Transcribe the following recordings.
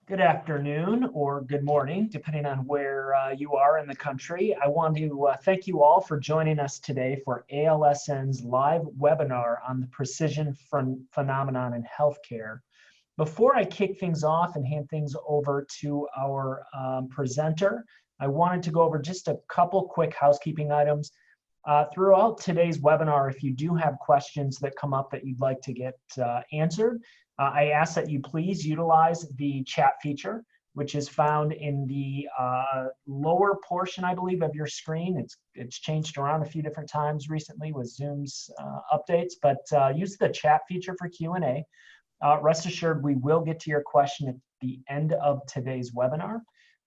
Good afternoon or good morning, depending on where you are in the country. I want to thank you all for joining us today for ALSN's live webinar on the precision phenomenon in healthcare. Before I kick things off and hand things over to our presenter, I wanted to go over just a couple quick housekeeping items. Throughout today's webinar, if you do have questions that come up that you'd like to get answered, I ask that you please utilize the chat feature, which is found in the lower portion, I believe, of your screen. It's changed around a few different times recently with Zoom's updates, but use the chat feature for Q&A. Rest assured, we will get to your question at the end of today's webinar.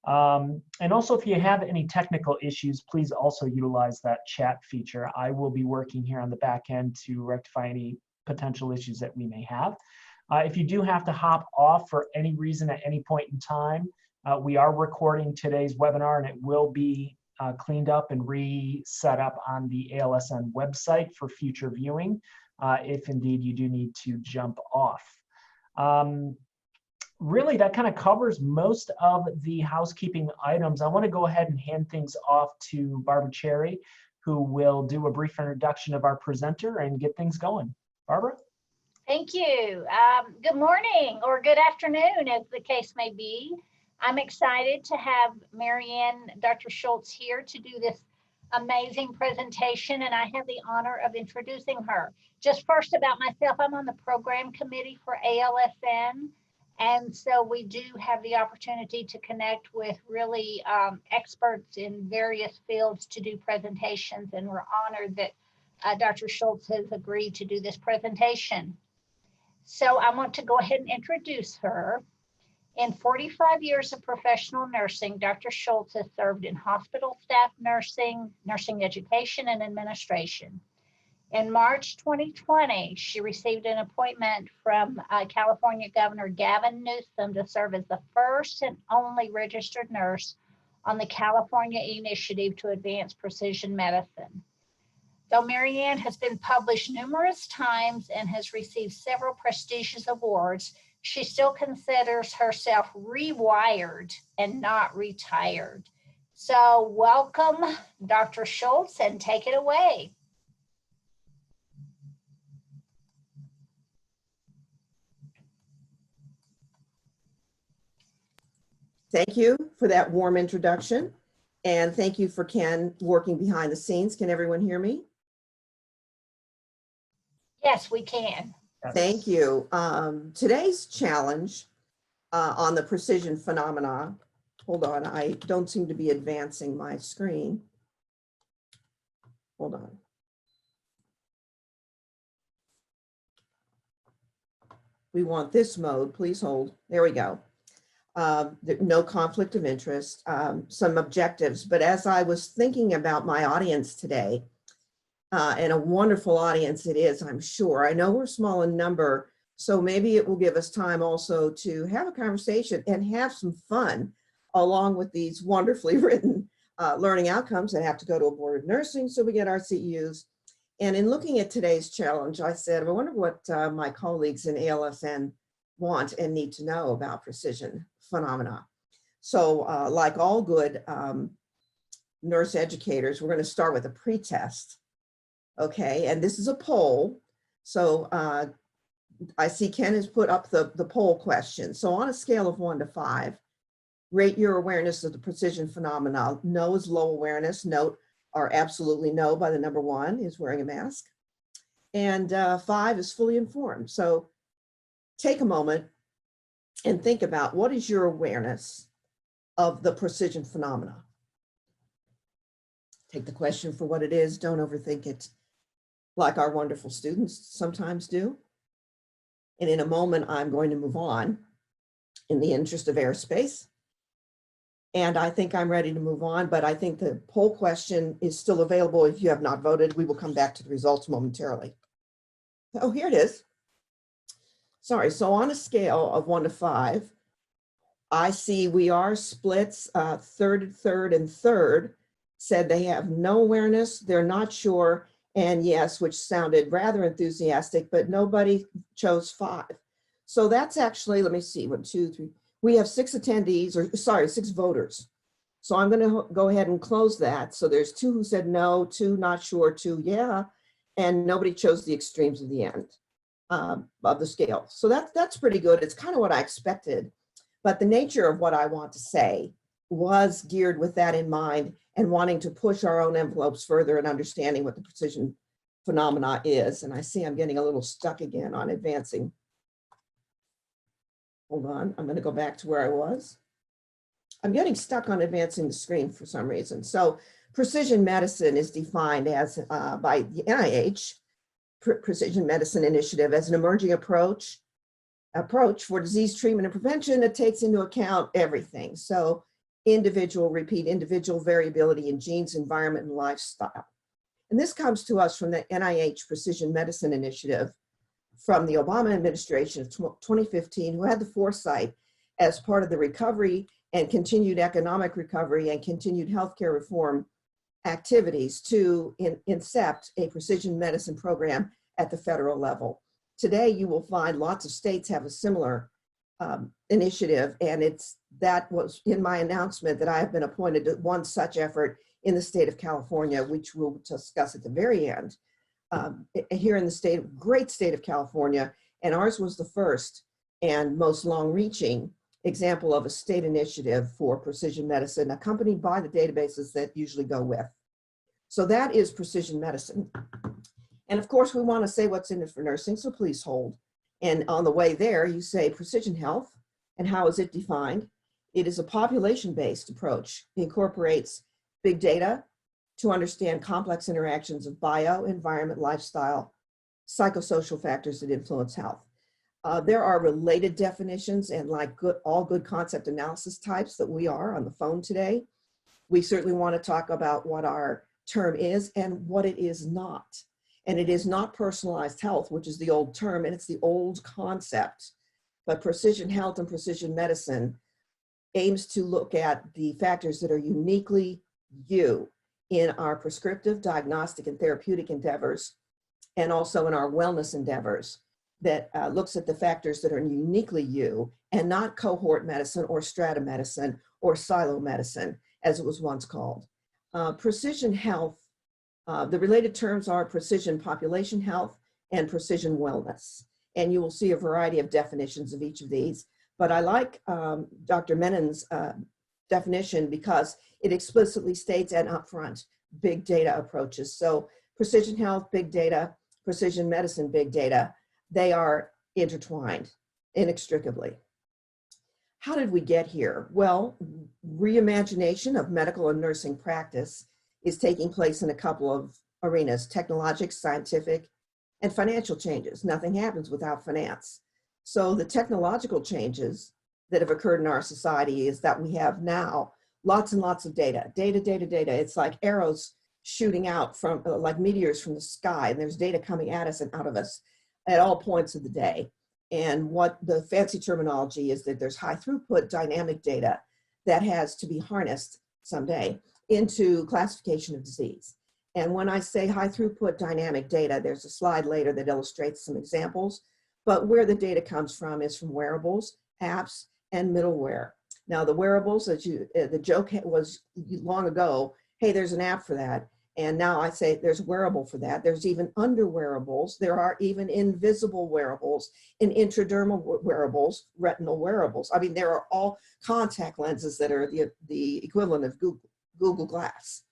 And also, if you have any technical issues, please also utilize that chat feature. I will be working here on the back end to rectify any potential issues that we may have. If you do have to hop off for any reason at any point in time, we are recording today's webinar and it will be cleaned up and reset up on the ALSN website for future viewing, if indeed you do need to jump off. Really, that kind of covers most of the housekeeping items. I want to go ahead and hand things off to Barbara Cherry, who will do a brief introduction of our presenter and get things going. Barbara? Thank you. Good morning or good afternoon, as the case may be. I'm excited to have Marianne, Dr. Schultz here to do this amazing presentation, and I have the honor of introducing her. Just first about myself, I'm on the program committee for ALSN, and so we do have the opportunity to connect with really experts in various fields to do presentations, and we're honored that Dr. Schultz has agreed to do this presentation. So I want to go ahead and introduce her. In 45 years of professional nursing, Dr. Schultz has served in hospital staff nursing, nursing education, and administration. In March 2020, she received an appointment from California Governor Gavin Newsom to serve as the first and only registered nurse on the California Initiative to Advance Precision Medicine. Though Marianne has been published numerous times and has received several prestigious awards, she still considers herself rewired and not retired. So welcome, Dr. Schultz, and take it away. Thank you for that warm introduction. And thank you for Ken working behind the scenes. Can everyone hear me? Yes, we can. Thank you. Today's challenge on the precision phenomena, hold on, I don't seem to be advancing my screen. Hold on. We want this mode, please hold. There we go. No conflict of interest, some objectives. But as I was thinking about my audience today, and a wonderful audience it is, I'm sure. I know we're small in number, so maybe it will give us time also to have a conversation and have some fun along with these wonderfully written learning outcomes that have to go to a board of nursing so we get our CEUs. And in looking at today's challenge, I said, I wonder what my colleagues in ALSN want and need to know about precision phenomena. So like all good nurse educators, we're going to start with a pretest. Okay, and this is a poll. So I see Ken has put up the poll question. So on a scale of 1 to 5, rate your awareness of the precision phenomena. No is low awareness. Note are absolutely no by the number 1 is wearing a mask. And 5 is fully informed. So take a moment and think about what is your awareness of the precision phenomena. Take the question for what it is. Don't overthink it, like our wonderful students sometimes do. And in a moment, I'm going to move on in the interest of airspace. And I think I'm ready to move on, but I think the poll question is still available. If you have not voted, we will come back to the results momentarily. Oh, here it is. Sorry, so on a scale of 1 to 5, I see we are splits, third, and third said they have no awareness, they're not sure, and yes, which sounded rather enthusiastic, but nobody chose 5. So that's actually, let me see, 1, 2, 3. We have 6 attendees, or sorry, 6 voters. So I'm going to go ahead and close that. So there's 2 who said no, 2 not sure, 2 yeah, and nobody chose the extremes of the end of the scale. So that's pretty good. It's kind of what I expected. But the nature of what I want to say was geared with that in mind and wanting to push our own envelopes further and understanding what the precision phenomena is. And I see I'm getting a little stuck again on advancing. Hold on, I'm going to go back to where I was. I'm getting stuck on advancing the screen for some reason. So precision medicine is defined as by the NIH, Precision Medicine Initiative, as an emerging approach for disease treatment and prevention that takes into account everything. So individual variability in genes, environment, and lifestyle. And this comes to us from the NIH Precision Medicine Initiative from the Obama administration of 2015, who had the foresight as part of the recovery and continued economic recovery and continued healthcare reform activities to incept a precision medicine program at the federal level. Today, you will find lots of states have a similar initiative, and that was in my announcement that I have been appointed to one such effort in the state of California, which we'll discuss at the very end. Here in the great state of California, and ours was the first and most long-reaching example of a state initiative for precision medicine, accompanied by the databases that usually go with. So that is precision medicine. And of course, we want to say what's in it for nursing, so please hold. And on the way there, you say precision health, and how is it defined? It is a population-based approach. It incorporates big data to understand complex interactions of bio, environment, lifestyle, psychosocial factors that influence health. There are related definitions, and like all good concept analysis types that we are on the phone today, we certainly want to talk about what our term is and what it is not. And it is not personalized health, which is the old term, and it's the old concept. But precision health and precision medicine aims to look at the factors that are uniquely you in our prescriptive, diagnostic, and therapeutic endeavors, and also in our wellness endeavors, that looks at the factors that are uniquely you and not cohort medicine or strata medicine or silo medicine, as it was once called. Precision health, the related terms are precision population health and precision wellness. And you will see a variety of definitions of each of these. But I like Dr. Menon's definition because it explicitly states and upfront big data approaches. So precision health, big data, precision medicine, big data, they are intertwined inextricably. How did we get here? Well, reimagination of medical and nursing practice is taking place in a couple of arenas: technologic, scientific, and financial changes. Nothing happens without finance. So the technological changes that have occurred in our society is that we have now lots and lots of data. It's like arrows shooting out from, like meteors from the sky, and there's data coming at us and out of us at all points of the day. And what the fancy terminology is that there's high throughput dynamic data that has to be harnessed someday into classification of disease. And when I say high throughput dynamic data, there's a slide later that illustrates some examples, but where the data comes from is from wearables, apps, and middleware. Now the wearables, the joke was long ago, hey, there's an app for that. And now I say there's wearable for that. There's even under wearables. There are even invisible wearables and intradermal wearables, retinal wearables. I mean, there are all contact lenses that are the equivalent of Google Glass.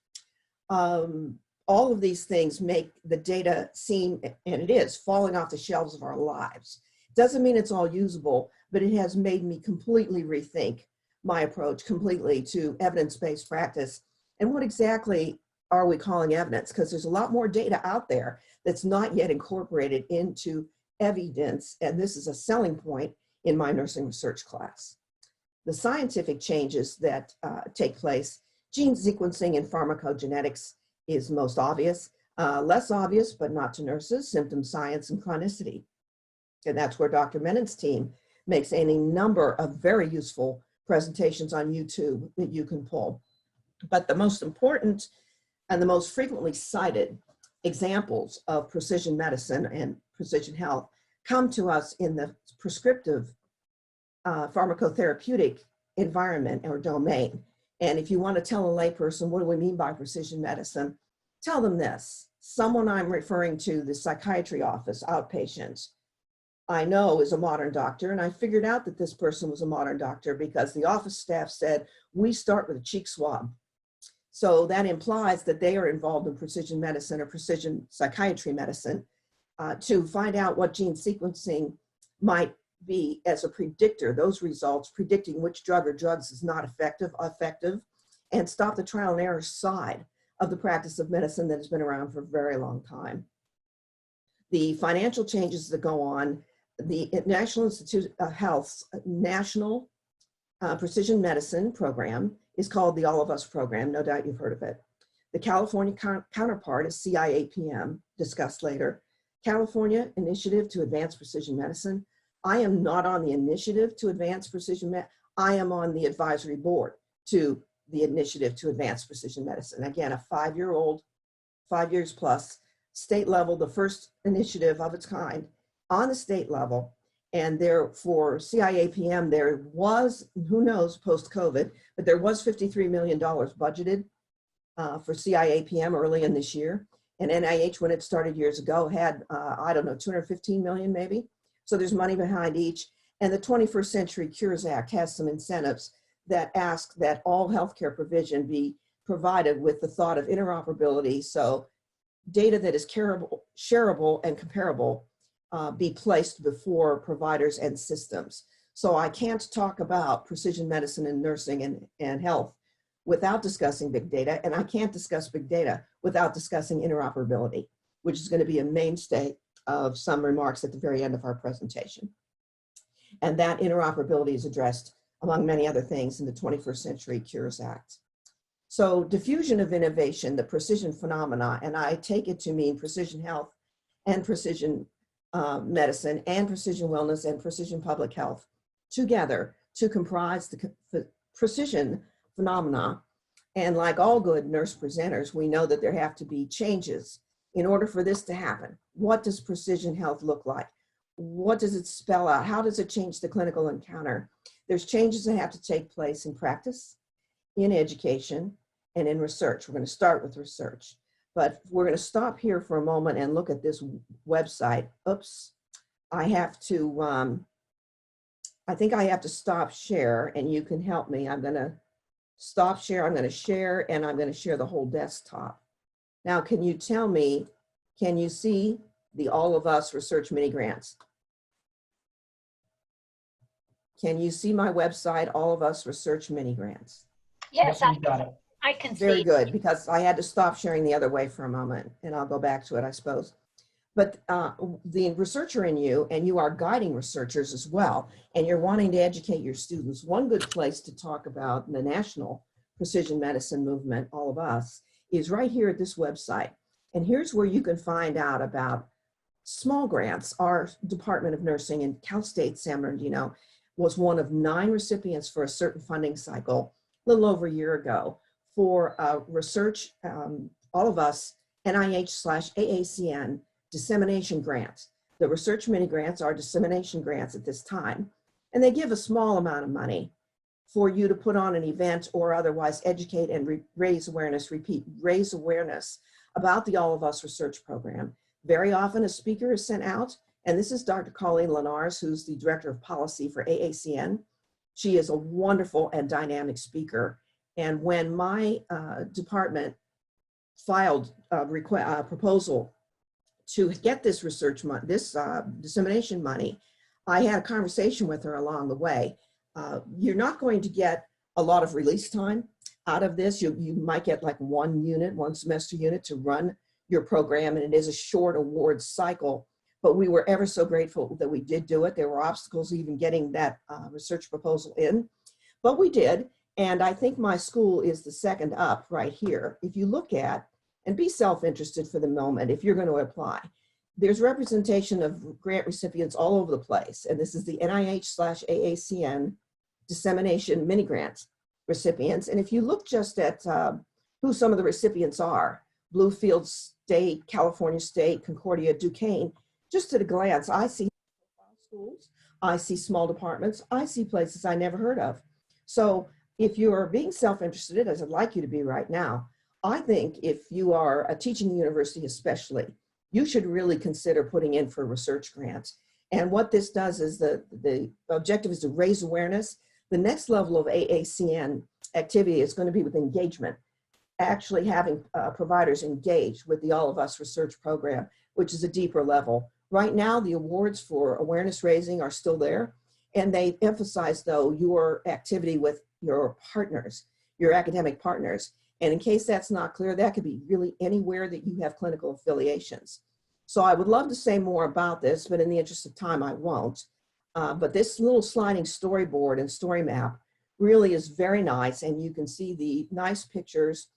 All of these things make the data seem, and it is, falling off the shelves of our lives. Doesn't mean it's all usable, but it has made me completely rethink my approach completely to evidence-based practice. And what exactly are we calling evidence? Because there's a lot more data out there that's not yet incorporated into evidence, and this is a selling point in my nursing research class. The scientific changes that take place, gene sequencing and pharmacogenetics is most obvious. Less obvious, but not to nurses, symptom science and chronicity. And that's where Dr. Menon's team makes any number of very useful presentations on YouTube that you can pull. But the most important and the most frequently cited examples of precision medicine and precision health come to us in the prescriptive pharmacotherapeutic environment or domain. And if you want to tell a layperson, what do we mean by precision medicine? Tell them this. Someone I'm referring to, the psychiatry office, outpatients, I know is a modern doctor, and I figured out that this person was a modern doctor because the office staff said, we start with a cheek swab. So that implies that they are involved in precision medicine or precision psychiatry medicine to find out what gene sequencing might be as a predictor, those results predicting which drug or drugs is not effective, and stop the trial and error side of the practice of medicine that has been around for a very long time. The financial changes that go on, the National Institute of Health's National Precision Medicine Program is called the All of Us Program. No doubt you've heard of it. The California counterpart is CIAPM, discussed later. California Initiative to Advance Precision Medicine. I am not on the initiative to advance precision medicine. I am on the advisory board to the initiative to advance precision medicine. Again, a 5-year-old, 5 years plus, state level, the first initiative of its kind on the state level. And there, for CIAPM, there was, who knows, post-COVID, but there was $53 million budgeted for CIAPM early in this year. And NIH, when it started years ago, had, I don't know, 215 million maybe. So there's money behind each. And the 21st Century Cures Act has some incentives that ask that all healthcare provision be provided with the thought of interoperability. So data that is shareable and comparable be placed before providers and systems. So I can't talk about precision medicine and nursing and health without discussing big data, and I can't discuss big data without discussing interoperability, which is going to be a mainstay of some remarks at the very end of our presentation. And that interoperability is addressed, among many other things, in the 21st Century Cures Act. So diffusion of innovation, the precision phenomena, and I take it to mean precision health and precision medicine and precision wellness and precision public health together to comprise the precision phenomena. And like all good nurse presenters, we know that there have to be changes in order for this to happen. What does precision health look like? What does it spell out? How does it change the clinical encounter? There's changes that have to take place in practice, in education, and in research. We're going to start with research, but we're going to stop here for a moment and look at this website. Oops, I have to, I think I have to stop share, and you can help me. I'm going to stop share, I'm going to share, and I'm going to share the whole desktop. Now, can you tell me, can you see the All of Us Research Mini Grants? Can you see my website, All of Us Research Mini Grants? Yes, Yes, we got it. I can see. Very good, because I had to stop sharing the other way for a moment, and I'll go back to it, I suppose. But the researcher in you, and you are guiding researchers as well, and you're wanting to educate your students. One good place to talk about the national precision medicine movement, All of Us, is right here at this website. And here's where you can find out about small grants. Our Department of Nursing in Cal State San Bernardino was one of 9 recipients for a certain funding cycle a little over a year ago for research, All of Us, NIH/AACN dissemination grants. The research mini grants are dissemination grants at this time, and they give a small amount of money for you to put on an event or otherwise educate and raise awareness, raise awareness about the All of Us research program. Very often a speaker is sent out, and this is Dr. Colleen Lenars, who's the Director of Policy for AACN. She is a wonderful and dynamic speaker. And when my department filed a proposal to get this research money, this dissemination money, I had a conversation with her along the way. You're not going to get a lot of release time out of this. You might get like one semester unit to run your program, and it is a short award cycle, but we were ever so grateful that we did do it. There were obstacles even getting that research proposal in, but we did. And I think my school is the second up right here. If you look at, and be self-interested for the moment if you're going to apply, there's representation of grant recipients all over the place. And this is the NIH/AACN dissemination mini grant recipients. And if you look just at who some of the recipients are, Bluefield State, California State, Concordia, Duquesne, just at a glance, I see schools. I see small departments. I see places I never heard of. So if you are being self-interested, as I'd like you to be right now, I think if you are a teaching university especially, you should really consider putting in for research grants. And what this does is the objective is to raise awareness. The next level of AACN activity is going to be with engagement, actually having providers engage with the All of Us research program, which is a deeper level. Right now, the awards for awareness raising are still there, and they emphasize, though, your activity with your partners, your academic partners. And in case that's not clear, that could be really anywhere that you have clinical affiliations. So I would love to say more about this, but in the interest of time, I won't. But this little sliding storyboard and story map really is very nice, and you can see the nice pictures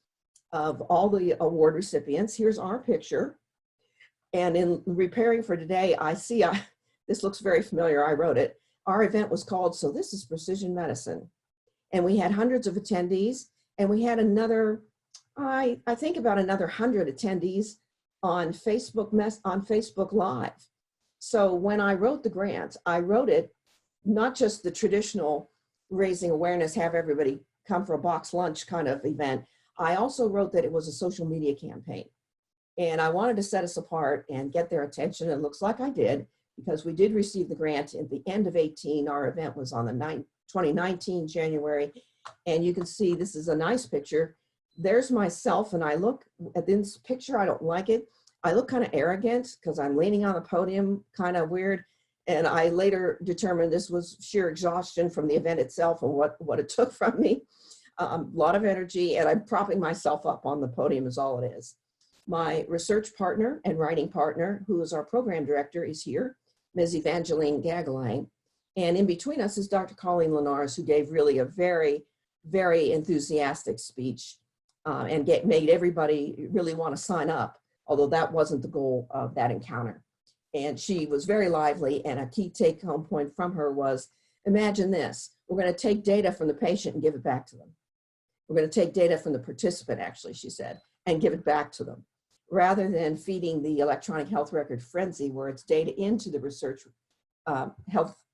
of all the award recipients. Here's our picture. And in preparing for today, I see, this looks very familiar, I wrote it. Our event was called, So This is Precision Medicine. And we had hundreds of attendees, and we had another, I think about another 100 attendees on Facebook Live. So when I wrote the grant, I wrote it not just the traditional raising awareness, have everybody come for a box lunch kind of event. I also wrote that it was a social media campaign. And I wanted to set us apart and get their attention. It looks like I did, because we did receive the grant at the end of 18. Our event was on the 2019 January. And you can see this is a nice picture. There's myself, and I look at this picture, I don't like it. I look kind of arrogant because I'm leaning on the podium, kind of weird. And I later determined this was sheer exhaustion from the event itself and what it took from me. A lot of energy, and I'm propping myself up on the podium is all it is. My research partner and writing partner, who is our program director, is here, Ms. Evangeline Gagalang. And in between us is Dr. Colleen Linares, who gave really a very, very enthusiastic speech and made everybody really want to sign up, although that wasn't the goal of that encounter. And she was very lively, and a key take-home point from her was, imagine this, we're going to take data from the patient and give it back to them. We're going to take data from the participant, actually, she said, and give it back to them, rather than feeding the electronic health record frenzy, where it's data into the research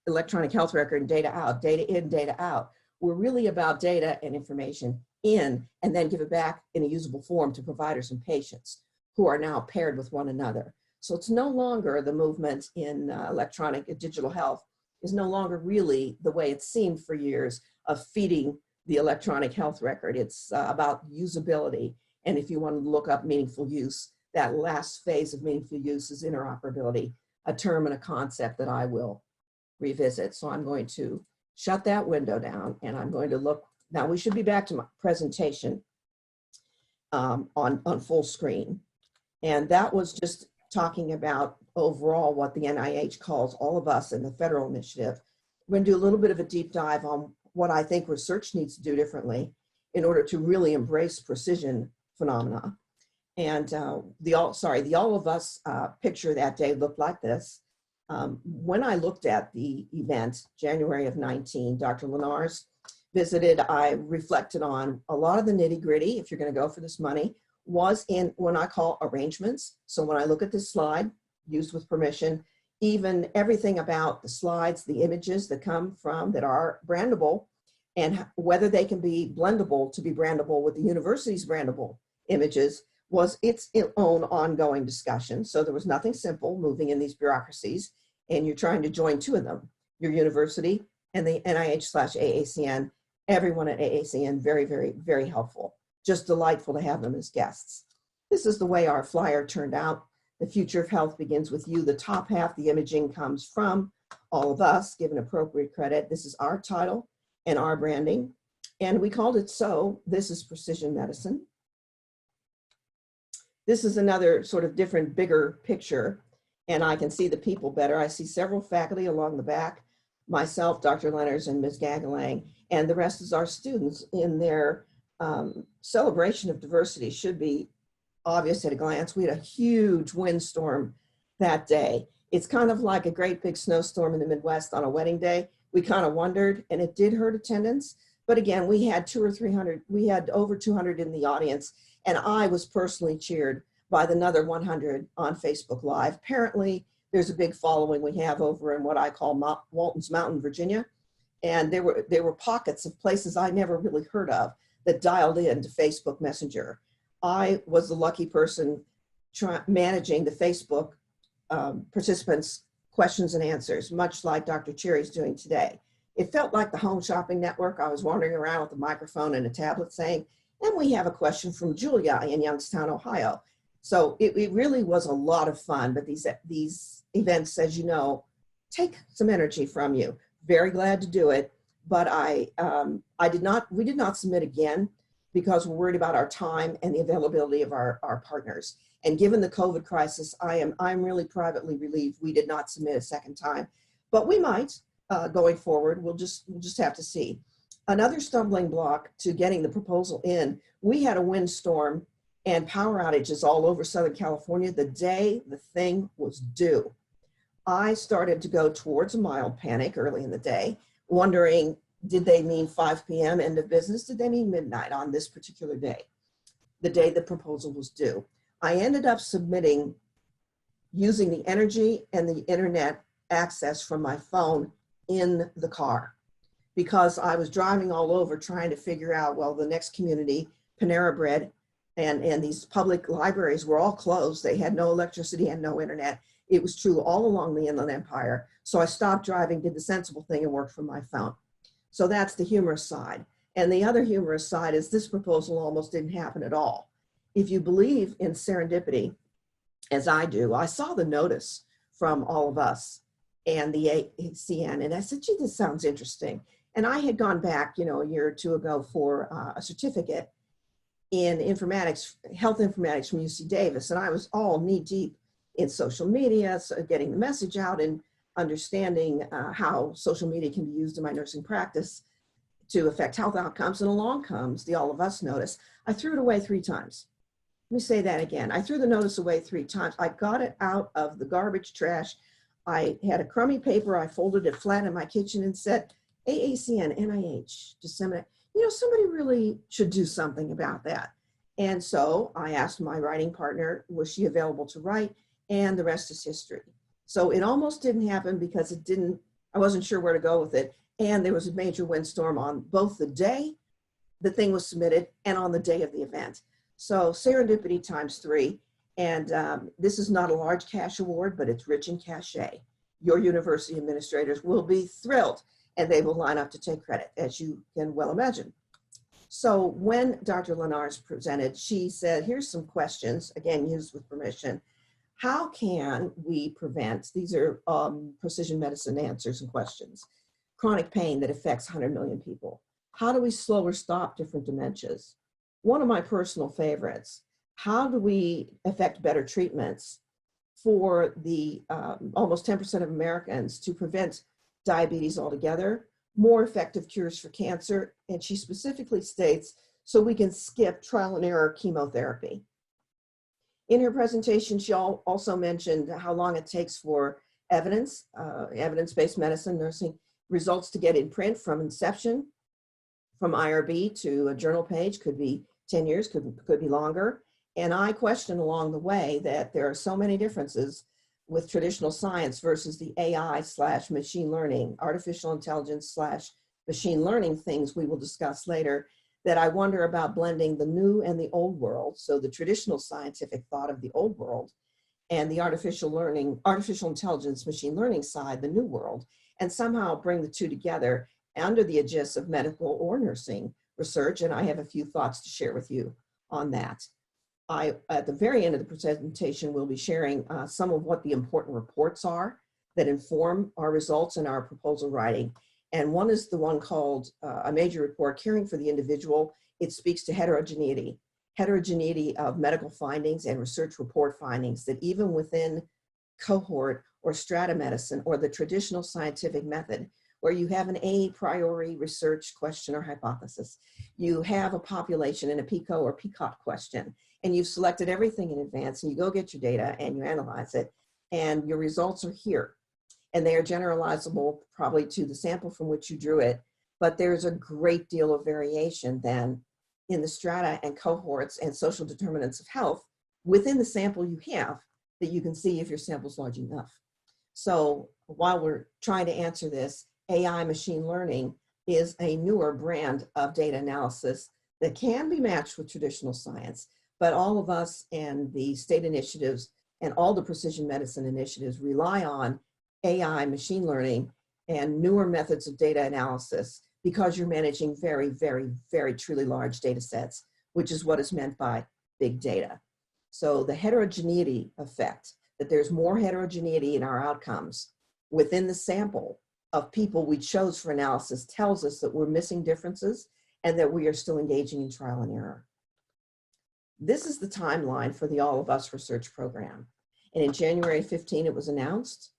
electronic health record and data out, data in, data out. We're really about data and information in, and then give it back in a usable form to providers and patients who are now paired with one another. So it's no longer the movement in electronic digital health is no longer really the way it seemed for years of feeding the electronic health record. It's about usability. And if you want to look up meaningful use, that last phase of meaningful use is interoperability, a term and a concept that I will revisit. So I'm going to shut that window down, and I'm going to look. Now we should be back to my presentation on full screen. And that was just talking about overall what the NIH calls All of Us in the federal initiative. We're going to do a little bit of a deep dive on what I think research needs to do differently in order to really embrace precision phenomena. And the All of Us picture that day looked like this. When I looked at the event, January of 19, Dr. Linares visited, I reflected on a lot of the nitty gritty, if you're going to go for this money, was in what I call arrangements. So when I look at this slide, used with permission, even everything about the slides, the images that come from, that are brandable, and whether they can be blendable to be brandable with the university's brandable images, was its own ongoing discussion. So there was nothing simple moving in these bureaucracies, and you're trying to join two of them, your university and the NIH/AACN. Everyone at AACN, very, very, very helpful. Just delightful to have them as guests. This is the way our flyer turned out. The future of health begins with you. The top half, the imaging, comes from All of Us, given appropriate credit. This is our title and our branding. And we called it So This is Precision Medicine. This is another sort of different, bigger picture, and I can see the people better. I see several faculty along the back, myself, Dr. Lenners, and Ms. Gagalang, and the rest is our students in their celebration of diversity. Should be obvious at a glance. We had a huge windstorm that day. It's kind of like a great big snowstorm in the Midwest on a wedding day. We kind of wondered, and it did hurt attendance. But again, we had 200 or 300, we had over 200 in the audience, and I was personally cheered by the another 100 on Facebook Live. Apparently, there's a big following we have over in what I call Walton's Mountain, Virginia. And there were pockets of places I never really heard of that dialed into Facebook Messenger. I was the lucky person managing the Facebook participants' questions and answers, much like Dr. Cherry's doing today. It felt like the home shopping network. I was wandering around with a microphone and a tablet saying, and we have a question from Julia in Youngstown, Ohio. So it really was a lot of fun, but these events, as you know, take some energy from you. Very glad to do it, but we did not submit again because we're worried about our time and the availability of our partners. And given the COVID crisis, I'm really privately relieved we did not submit a second time, but we might going forward. We'll just have to see. Another stumbling block to getting the proposal in, we had a windstorm and power outages all over Southern California the day the thing was due. I started to go towards a mild panic early in the day, wondering, did they mean 5 p.m. end of business? Did they mean midnight on this particular day, the day the proposal was due? I ended up submitting using the energy and the internet access from my phone in the car, because I was driving all over trying to figure out, well, the next community, Panera Bread, and these public libraries were all closed. They had no electricity and no internet. It was true all along the Inland Empire. So I stopped driving, did the sensible thing, and worked from my phone. So that's the humorous side. And the other humorous side is this proposal almost didn't happen at all. If you believe in serendipity, as I do, I saw the notice from all of us and the ACN, and I said, gee, this sounds interesting. And I had gone back, a year or two ago for a certificate in informatics, health informatics from UC Davis, and I was all knee deep in social media, so getting the message out and understanding how social media can be used in my nursing practice to affect health outcomes. And along comes the All of Us notice. I threw it away 3 times. Let me say that again. I threw the notice away 3 times. I got it out of the garbage trash. I had a crummy paper. I folded it flat in my kitchen and said, AACN, NIH, disseminate. Somebody really should do something about that. And so I asked my writing partner, was she available to write? And the rest is history. So it almost didn't happen because I wasn't sure where to go with it. And there was a major windstorm on both the day the thing was submitted and on the day of the event. So serendipity times 3. And this is not a large cash award, but it's rich in cachet. Your university administrators will be thrilled, and they will line up to take credit, as you can well imagine. So when Dr. Lenars presented, she said, here's some questions, again, used with permission. How can we prevent, these are precision medicine answers and questions, chronic pain that affects 100 million people? How do we slow or stop different dementias? One of my personal favorites, how do we affect better treatments for the almost 10% of Americans to prevent diabetes altogether, more effective cures for cancer, and she specifically states, so we can skip trial and error chemotherapy. In her presentation, she also mentioned how long it takes for evidence-based medicine, nursing results to get in print from inception, from IRB to a journal page, could be 10 years, could be longer. And I question along the way that there are so many differences with traditional science versus the AI/machine learning, artificial intelligence/machine learning things we will discuss later, that I wonder about blending the new and the old world. So the traditional scientific thought of the old world and the artificial intelligence, machine learning side, the new world, and somehow bring the two together under the aegis of medical or nursing research. And I have a few thoughts to share with you on that. At the very end of the presentation, we'll be sharing some of what the important reports are that inform our results and our proposal writing. And one is the one called a major report, Caring for the Individual. It speaks to heterogeneity of medical findings and research report findings, that even within cohort or strata medicine or the traditional scientific method, where you have an a priori research question or hypothesis, you have a population in a PICO or PICOT question, and you've selected everything in advance, and you go get your data and you analyze it, and your results are here. And they are generalizable probably to the sample from which you drew it, but there's a great deal of variation then in the strata and cohorts and social determinants of health within the sample you have, that you can see if your sample's large enough. So while we're trying to answer this, AI machine learning is a newer brand of data analysis that can be matched with traditional science, but all of us and the state initiatives and all the precision medicine initiatives rely on AI machine learning and newer methods of data analysis because you're managing very, very, very truly large data sets, which is what is meant by big data. So the heterogeneity effect, that there's more heterogeneity in our outcomes within the sample of people we chose for analysis, tells us that we're missing differences and that we are still engaging in trial and error. This is the timeline for the All of Us research program. And in January 15, it was announced.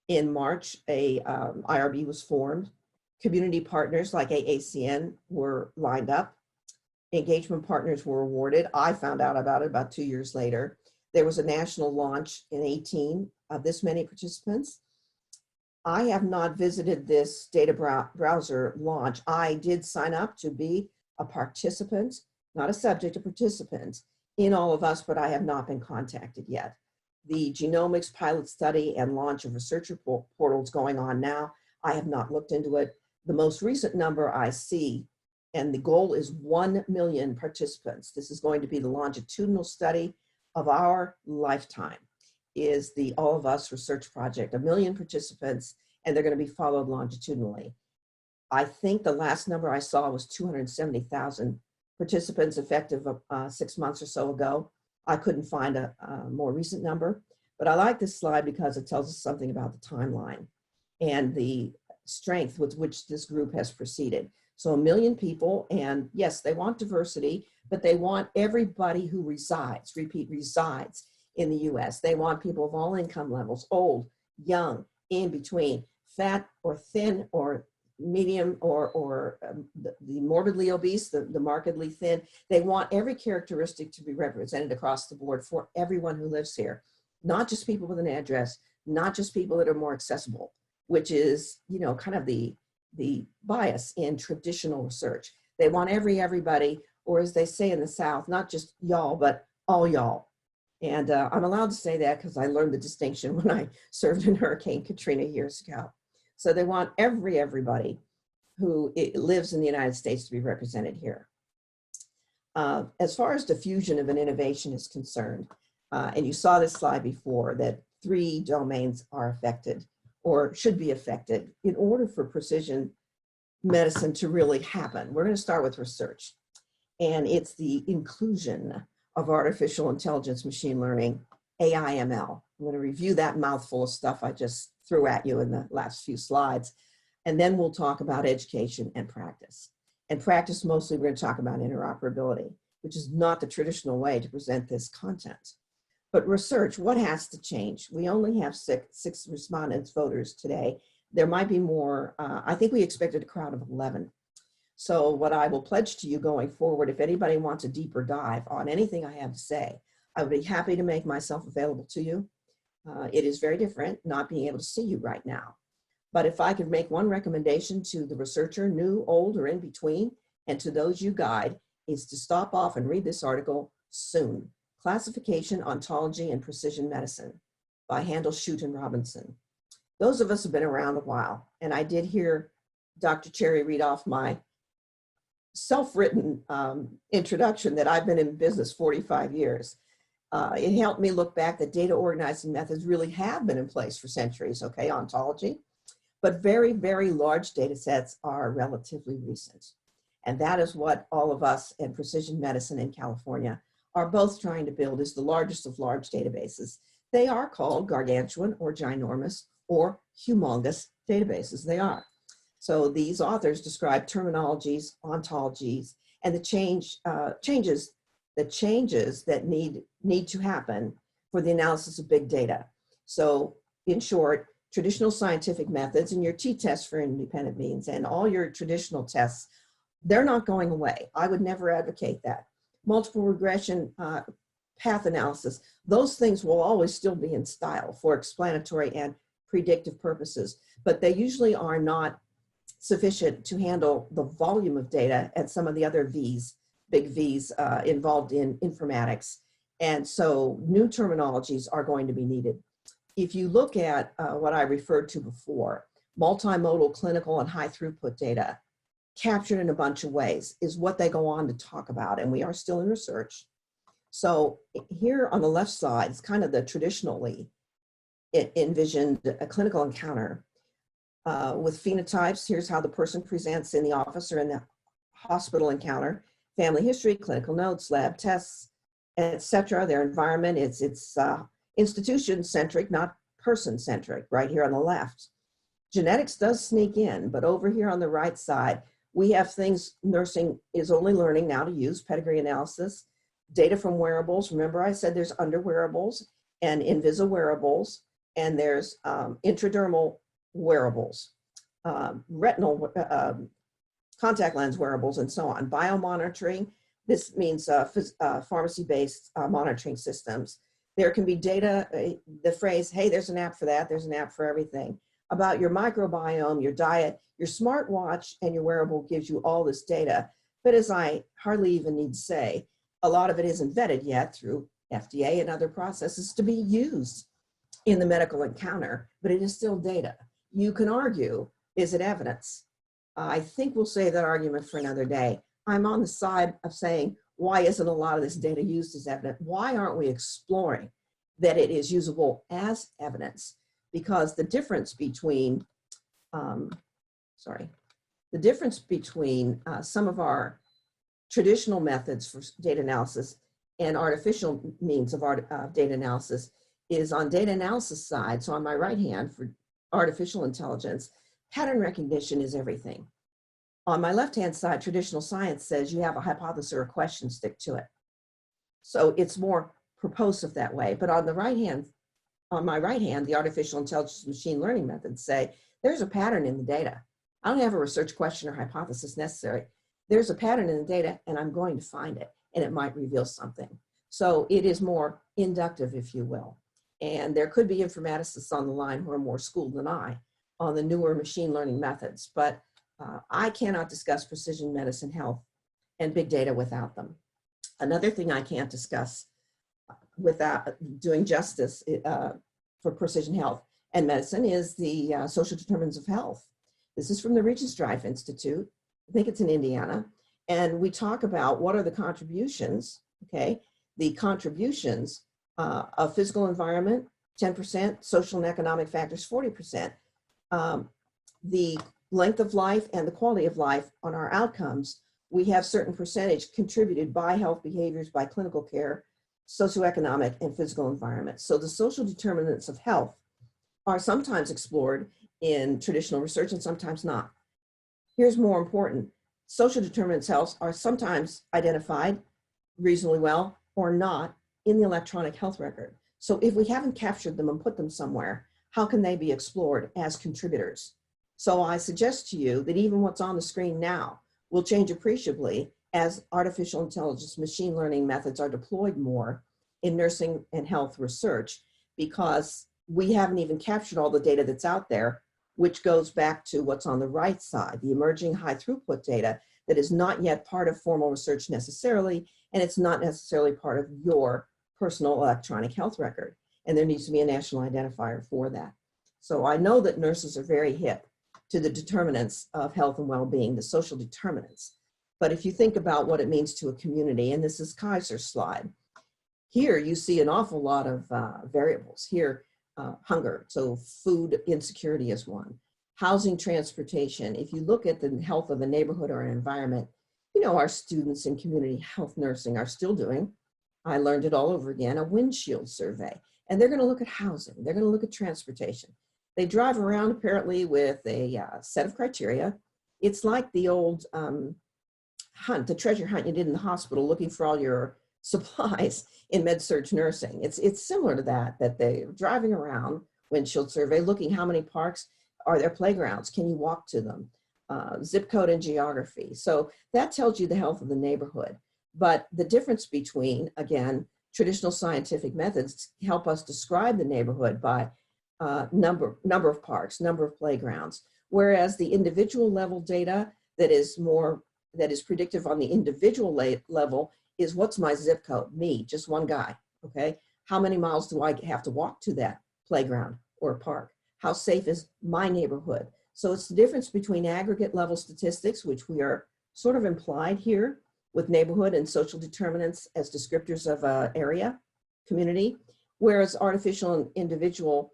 In March, a IRB was formed. Community partners like AACN were lined up. Engagement partners were awarded. I found out about it about 2 years later. There was a national launch in 18 of this many participants. I have not visited this data browser launch. I did sign up to be a participant, not a subject, a participant in All of Us, but I have not been contacted yet. The genomics pilot study and launch of researcher portals going on now. I have not looked into it. The most recent number I see, and the goal is 1 million participants. This is going to be the longitudinal study of our lifetime, is the All of Us research project, 1 million participants, and they're going to be followed longitudinally. I think the last number I saw was 270,000 participants effective 6 months or so ago. I couldn't find a more recent number, but I like this slide because it tells us something about the timeline and the strength with which this group has proceeded. So 1 million people, and yes, they want diversity, but they want everybody who resides, repeat, resides in the US. They want people of all income levels, old, young, in between, fat or thin or medium or the morbidly obese, the markedly thin. They want every characteristic to be represented across the board for everyone who lives here, not just people with an address, not just people that are more accessible, which is, you know, kind of the bias in traditional research. They want everybody, or as they say in the South, not just y'all, but all y'all. And I'm allowed to say that because I learned the distinction when I served in Hurricane Katrina years ago. So they want everybody who lives in the United States to be represented here. As far as diffusion of an innovation is concerned, and you saw this slide before, that 3 domains are affected or should be affected in order for precision medicine to really happen. We're going to start with research, and it's the inclusion of artificial intelligence, machine learning, AI/ML. I'm going to review that mouthful of stuff I just threw at you in the last few slides. And then we'll talk about education and practice. And practice, mostly we're going to talk about interoperability, which is not the traditional way to present this content. But research, what has to change? We only have six respondents, voters today. There might be more. I think we expected a crowd of 11. So what I will pledge to you going forward, if anybody wants a deeper dive on anything I have to say, I would be happy to make myself available to you. It is very different not being able to see you right now. But if I could make one recommendation to the researcher, new, old, or in between, and to those you guide, is to stop off and read this article soon. Classification, Ontology, and Precision Medicine by Handel, Shute, and Robinson. Those of us have been around a while, and I did hear Dr. Cherry read off my self-written introduction that I've been in business 45 years. It helped me look back that data organizing methods really have been in place for centuries, okay, ontology, but very, very large data sets are relatively recent. And that is what All of Us and Precision Medicine in California are both trying to build, is the largest of large databases. They are called gargantuan or ginormous or humongous databases. They are. So these authors describe terminologies, ontologies, and the changes that need to happen for the analysis of big data. So in short, traditional scientific methods and your t-test for independent means and all your traditional tests, they're not going away. I would never advocate that. Multiple regression path analysis, those things will always still be in style for explanatory and predictive purposes, but they usually are not sufficient to handle the volume of data and some of the other V's, big V's involved in informatics. And so new terminologies are going to be needed. if you look at what I referred to before, multimodal, clinical, and high throughput data captured in a bunch of ways is what they go on to talk about, and we are still in research. So here on the left side, it's kind of the traditionally envisioned a clinical encounter with phenotypes. Here's how the person presents in the office or in the hospital encounter, family history, clinical notes, lab tests, etc. Their environment, it's institution-centric, not person-centric, right here on the left. Genetics does sneak in, but over here on the right side, we have things nursing is only learning now to use, pedigree analysis, data from wearables. Remember I said there's under wearables and invisible wearables, and there's intradermal wearables, retinal contact lens wearables, and so on. Biomonitoring, this means pharmacy-based monitoring systems. There can be data, the phrase, hey, there's an app for that, there's an app for everything. About your microbiome, your diet, your smartwatch and your wearable gives you all this data. But as I hardly even need to say, a lot of it isn't vetted yet through FDA and other processes to be used in the medical encounter, but it is still data. You can argue, is it evidence? I think we'll save that argument for another day. I'm on the side of saying, why isn't a lot of this data used as evidence? Why aren't we exploring that it is usable as evidence? Because the difference between, some of our traditional methods for data analysis and artificial means of data analysis is on data analysis side. So on my right hand for artificial intelligence, pattern recognition is everything. On my left-hand side, traditional science says you have a hypothesis or a question, stick to it. So it's more purposive that way. But on the right hand, on my right hand, the artificial intelligence machine learning methods say, there's a pattern in the data. I don't have a research question or hypothesis necessary. There's a pattern in the data and I'm going to find it, and it might reveal something. So it is more inductive, if you will. And there could be informaticists on the line who are more schooled than I on the newer machine learning methods, but I cannot discuss precision medicine, health, and big data without them. Another thing I can't discuss without doing justice for precision health and medicine is the social determinants of health. This is from the Regents Drive Institute. I think it's in Indiana. And we talk about what are the contributions, okay? The contributions of physical environment, 10%, social and economic factors, 40%. The length of life and the quality of life on our outcomes, we have certain percentage contributed by health behaviors, by clinical care, socioeconomic and physical environment. So the social determinants of health are sometimes explored in traditional research and sometimes not. Here's more important. Social determinants of health are sometimes identified reasonably well or not in the electronic health record. So if we haven't captured them and put them somewhere, how can they be explored as contributors? So I suggest to you that even what's on the screen now will change appreciably as artificial intelligence machine learning methods are deployed more in nursing and health research, because we haven't even captured all the data that's out there, which goes back to what's on the right side, the emerging high throughput data that is not yet part of formal research necessarily, and it's not necessarily part of your personal electronic health record. And there needs to be a national identifier for that. So I know that nurses are very hip to the determinants of health and well-being, the social determinants. But if you think about what it means to a community, and this is Kaiser's slide, here you see an awful lot of variables. Here, hunger, so food insecurity is one. Housing, transportation. If you look at the health of a neighborhood or an environment, you know, our students in community health nursing are still doing, I learned it all over again, a windshield survey. And they're gonna look at housing, they're gonna look at transportation. They drive around apparently with a set of criteria. It's like the old hunt, the treasure hunt you did in the hospital looking for all your supplies in med-surg nursing. It's similar to that they're driving around, windshield survey, looking how many parks, are there playgrounds, can you walk to them, zip code and geography. So that tells you the health of the neighborhood. But the difference between, again, traditional scientific methods help us describe the neighborhood by number of parks, number of playgrounds, whereas the individual level data that is predictive on the individual level is what's my zip code, me, just one guy, okay? How many miles do I have to walk to that playground or park? How safe is my neighborhood? So it's the difference between aggregate level statistics, which we are sort of implied here with neighborhood and social determinants as descriptors of an area, community, whereas artificial and individual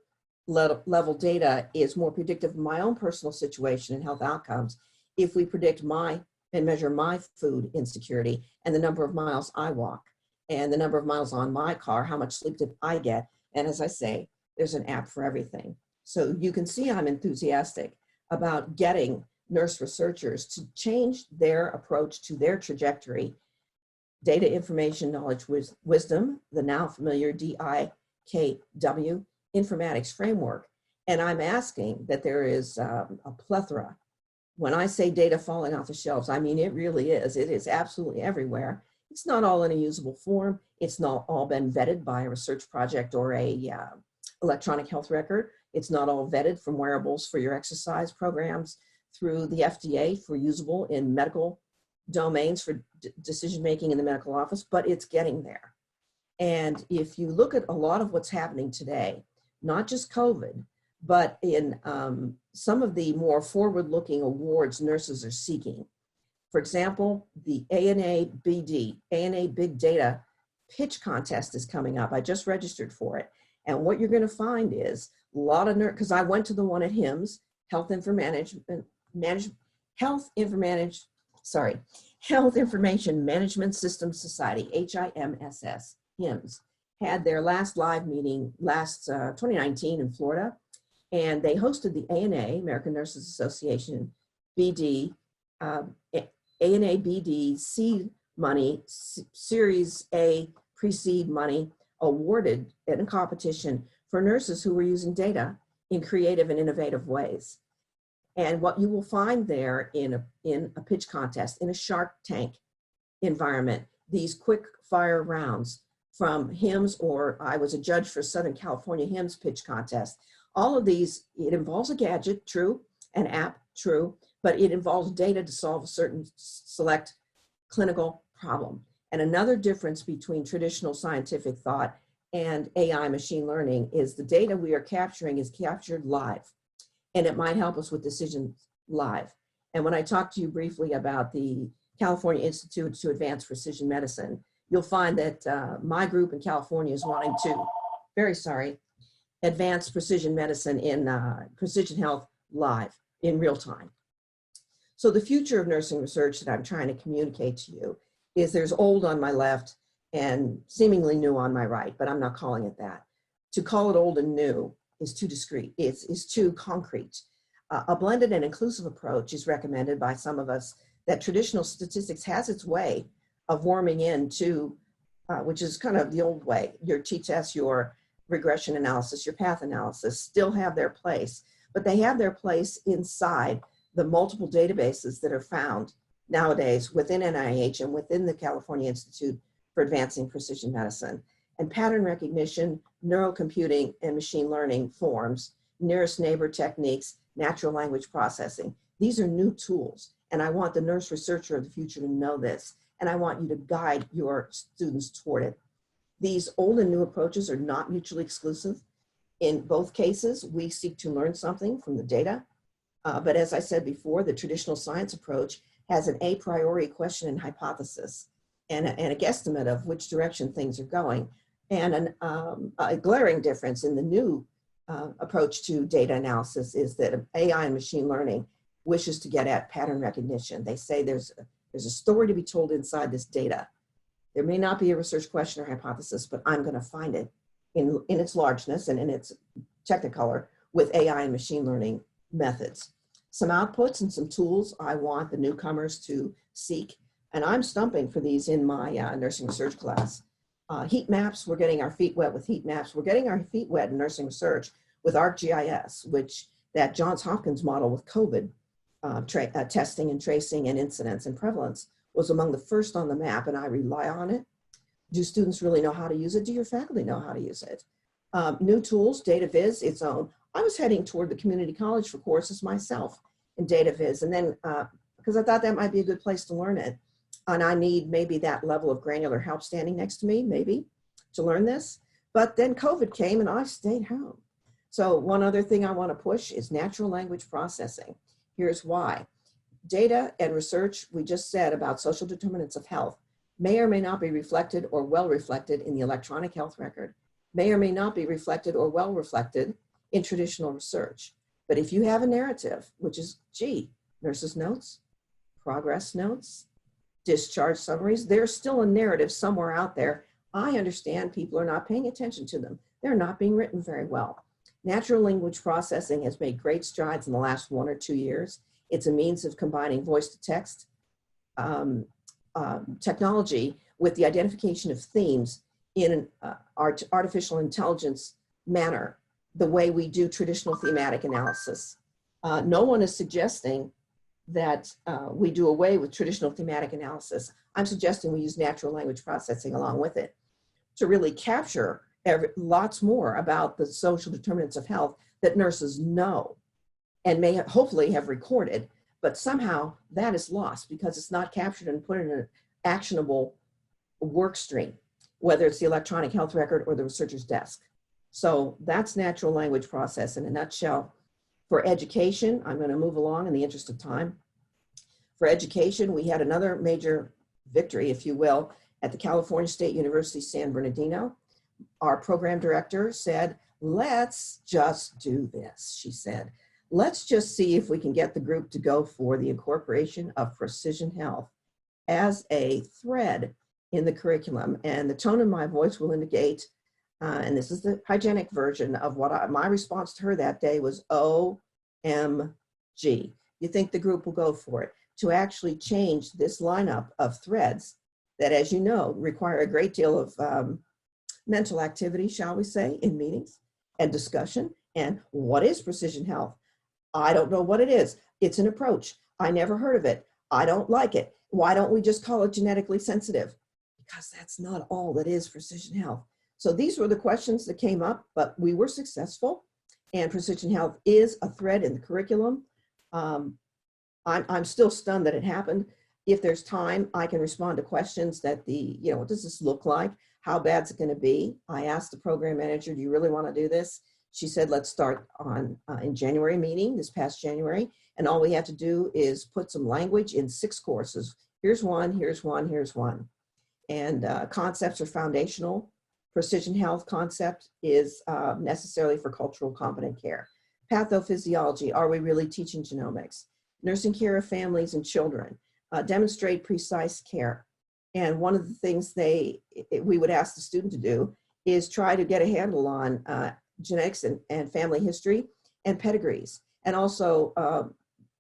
level data is more predictive of my own personal situation and health outcomes. If we predict and measure my food insecurity and the number of miles I walk and the number of miles on my car, how much sleep did I get? And as I say, there's an app for everything. So you can see I'm enthusiastic about getting nurse researchers to change their approach to their trajectory. Data, information, knowledge, wisdom, the now familiar DIKW informatics framework. And I'm asking that there is a plethora. When I say data falling off the shelves, I mean, it really is. It is absolutely everywhere. It's not all in a usable form. It's not all been vetted by a research project or a electronic health record. It's not all vetted from wearables for your exercise programs through the FDA for usable in medical domains for decision-making in the medical office, but it's getting there. And if you look at a lot of what's happening today, not just COVID, but in some of the more forward-looking awards nurses are seeking. For example, the ANA Big Data pitch contest is coming up. I just registered for it. And what you're gonna find is a lot of because I went to the one at HIMSS, Health Information Management Systems Society, HIMSS, HIMSS, had their last live meeting 2019 in Florida. And they hosted the ANA, American Nurses Association, BD, ANA BD seed money, Series A pre-seed money awarded in a competition for nurses who were using data in creative and innovative ways. And what you will find there in a pitch contest, in a Shark Tank environment, these quick fire rounds from HIMSS, or I was a judge for Southern California HIMSS pitch contest. All of these, it involves a gadget, true, an app, true, but it involves data to solve a certain select clinical problem. And another difference between traditional scientific thought and AI machine learning is the data we are capturing is captured live, and it might help us with decisions live. And when I talked to you briefly about the California Institute to Advance Precision Medicine, you'll find that my group in California is wanting to, advance precision medicine in precision health live in real time. So the future of nursing research that I'm trying to communicate to you is there's old on my left and seemingly new on my right, but I'm not calling it that. To call it old and new is too discrete, it's too concrete. A blended and inclusive approach is recommended by some of us that traditional statistics has its way of warming into, which is kind of the old way, your t-test, your regression analysis, your path analysis still have their place, but they have their place inside the multiple databases that are found nowadays within NIH and within the California Institute for Advancing Precision Medicine. And pattern recognition, neurocomputing, and machine learning forms, nearest neighbor techniques, natural language processing. These are new tools, and I want the nurse researcher of the future to know this, and I want you to guide your students toward it. These old and new approaches are not mutually exclusive. In both cases, we seek to learn something from the data. But as I said before, the traditional science approach has an a priori question and hypothesis and a guesstimate of which direction things are going. And a glaring difference in the new approach to data analysis is that AI and machine learning wishes to get at pattern recognition. They say there's a story to be told inside this data. There may not be a research question or hypothesis, but I'm going to find it in its largeness and in its technicolor with AI and machine learning methods. Some outputs and some tools I want the newcomers to seek, and I'm stumping for these in my nursing research class. Heat maps, we're getting our feet wet with heat maps. We're getting our feet wet in nursing research with ArcGIS, which that Johns Hopkins model with COVID testing and tracing and incidence and prevalence was among the first on the map, and I rely on it. Do students really know how to use it? Do your faculty know how to use it? New tools, DataViz, its own. I was heading toward the community college for courses myself in DataViz, and then because I thought that might be a good place to learn it. And I need maybe that level of granular help standing next to me, maybe, to learn this. But then COVID came and I stayed home. So one other thing I want to push is natural language processing. Here's why. Data and research we just said about social determinants of health may or may not be reflected or well reflected in the electronic health record, may or may not be reflected or well reflected in traditional research. But if you have a narrative, which is, gee, nurses' notes, progress notes, discharge summaries, there's still a narrative somewhere out there. I understand people are not paying attention to them. They're not being written very well. Natural language processing has made great strides in the last 1 or 2 years. It's a means of combining voice to text technology with the identification of themes in an artificial intelligence manner, the way we do traditional thematic analysis. No one is suggesting that we do away with traditional thematic analysis. I'm suggesting we use natural language processing along with it to really capture lots more about the social determinants of health that nurses know and may hopefully have recorded, but somehow that is lost because it's not captured and put in an actionable work stream, whether it's the electronic health record or the researcher's desk. So that's natural language process in a nutshell. For education, I'm going to move along in the interest of time. For education, we had another major victory, if you will, at the California State University, San Bernardino. Our program director said, let's just do this, she said. Let's just see if we can get the group to go for the incorporation of precision health as a thread in the curriculum. And the tone of my voice will indicate, and this is the hygienic version of what my response to her that day was, OMG. You think the group will go for it? To actually change this lineup of threads that, as you know, require a great deal of mental activity, shall we say, in meetings and discussion. And what is precision health? I don't know what it is. It's an approach. I never heard of it. I don't like it. Why don't we just call it genetically sensitive? Because that's not all that is precision health. So these were the questions that came up, but we were successful, and precision health is a thread in the curriculum. I'm still stunned that it happened. If there's time, I can respond to questions that what does this look like? How bad is it going to be? I asked the program manager, do you really want to do this? She said, let's start on in January meeting, this past January. And all we have to do is put some language in 6 courses. Here's one, here's one, here's one. And concepts are foundational. Precision health concept is necessarily for cultural competent care. Pathophysiology, are we really teaching genomics? Nursing care of families and children, demonstrate precise care. And one of the things we would ask the student to do is try to get a handle on genetics and family history and pedigrees. And also